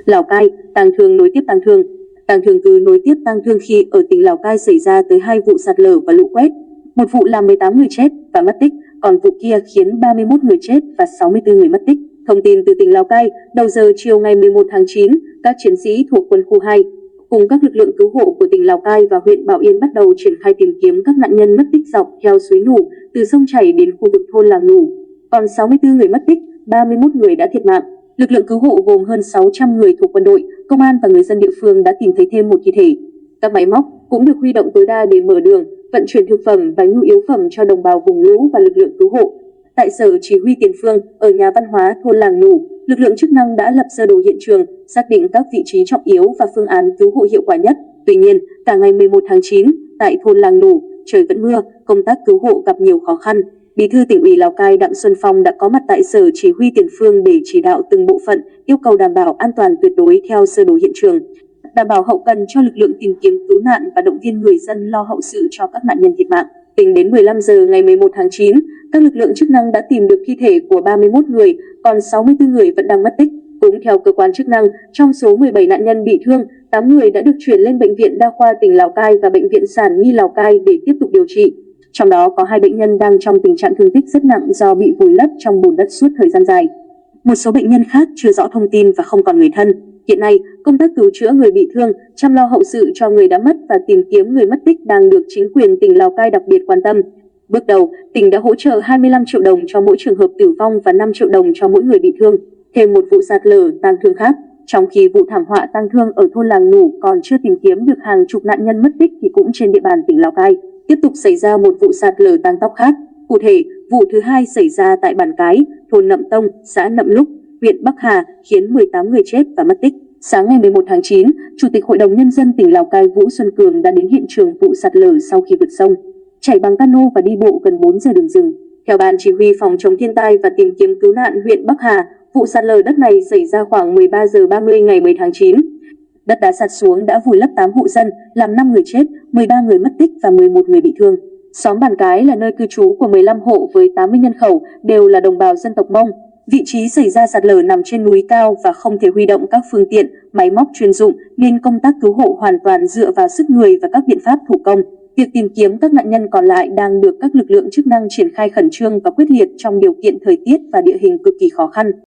Lào Cai, tang thương nối tiếp tang thương. Tang thương cứ nối tiếp tang thương khi ở tỉnh Lào Cai xảy ra tới 2 vụ sạt lở và lũ quét. Một vụ làm 18 người chết và mất tích, còn vụ kia khiến 31 người chết và 64 người mất tích. Thông tin từ tỉnh Lào Cai, đầu giờ chiều ngày 11 tháng 9, các chiến sĩ thuộc quân khu 2 cùng các lực lượng cứu hộ của tỉnh Lào Cai và huyện Bảo Yên bắt đầu triển khai tìm kiếm các nạn nhân mất tích dọc theo suối Nủ, từ sông chảy đến khu vực thôn Làng Nủ. Còn 64 người mất tích, 31 người đã thiệt mạng. Lực lượng cứu hộ gồm hơn 600 người thuộc quân đội, công an và người dân địa phương đã tìm thấy thêm một thi thể. Các máy móc cũng được huy động tối đa để mở đường, vận chuyển thực phẩm và nhu yếu phẩm cho đồng bào vùng lũ và lực lượng cứu hộ. Tại Sở Chỉ huy Tiền phương, ở nhà văn hóa thôn Làng Nủ, lực lượng chức năng đã lập sơ đồ hiện trường, xác định các vị trí trọng yếu và phương án cứu hộ hiệu quả nhất. Tuy nhiên, cả ngày 11 tháng 9, tại thôn Làng Nủ, trời vẫn mưa, công tác cứu hộ gặp nhiều khó khăn. Bí thư Tỉnh ủy Lào Cai Đặng Xuân Phong đã có mặt tại Sở Chỉ huy Tiền phương để chỉ đạo từng bộ phận, yêu cầu đảm bảo an toàn tuyệt đối theo sơ đồ hiện trường, đảm bảo hậu cần cho lực lượng tìm kiếm cứu nạn và động viên người dân lo hậu sự cho các nạn nhân thiệt mạng. Tính đến 15 giờ ngày 11 tháng 9, các lực lượng chức năng đã tìm được thi thể của 31 người, còn 64 người vẫn đang mất tích. Cũng theo cơ quan chức năng, trong số 17 nạn nhân bị thương, 8 người đã được chuyển lên Bệnh viện Đa khoa tỉnh Lào Cai và Bệnh viện Sản Nhi Lào Cai để tiếp tục điều trị. Trong đó có 2 bệnh nhân đang trong tình trạng thương tích rất nặng do bị vùi lấp trong bùn đất suốt thời gian dài. Một số bệnh nhân khác chưa rõ thông tin và không còn người thân. Hiện nay, công tác cứu chữa người bị thương, chăm lo hậu sự cho người đã mất và tìm kiếm người mất tích đang được chính quyền tỉnh Lào Cai đặc biệt quan tâm. Bước đầu, tỉnh đã hỗ trợ 25 triệu đồng cho mỗi trường hợp tử vong và 5 triệu đồng cho mỗi người bị thương. Thêm một vụ sạt lở tang thương khác, trong khi vụ thảm họa tang thương ở thôn Làng Nủ còn chưa tìm kiếm được hàng chục nạn nhân mất tích thì cũng trên địa bàn tỉnh Lào Cai tiếp tục xảy ra một vụ sạt lở tang tóc khác. Cụ thể, vụ thứ hai xảy ra tại Bản Cái, thôn Nậm Tông, xã Nậm Lúc, huyện Bắc Hà, khiến 18 người chết và mất tích. Sáng ngày 11 tháng 9, Chủ tịch Hội đồng Nhân dân tỉnh Lào Cai Vũ Xuân Cường đã đến hiện trường vụ sạt lở sau khi vượt sông, chạy bằng cano và đi bộ gần 4 giờ đường rừng. Theo Ban Chỉ huy Phòng chống thiên tai và tìm kiếm cứu nạn huyện Bắc Hà, vụ sạt lở đất này xảy ra khoảng 13 giờ 30 ngày 10 tháng 9. Đất đá sạt xuống đã vùi lấp 8 hộ dân, làm 5 người chết, 13 người mất tích và 11 người bị thương. Xóm Bản Cái là nơi cư trú của 15 hộ với 80 nhân khẩu, đều là đồng bào dân tộc Mông. Vị trí xảy ra sạt lở nằm trên núi cao và không thể huy động các phương tiện, máy móc chuyên dụng nên công tác cứu hộ hoàn toàn dựa vào sức người và các biện pháp thủ công. Việc tìm kiếm các nạn nhân còn lại đang được các lực lượng chức năng triển khai khẩn trương và quyết liệt trong điều kiện thời tiết và địa hình cực kỳ khó khăn.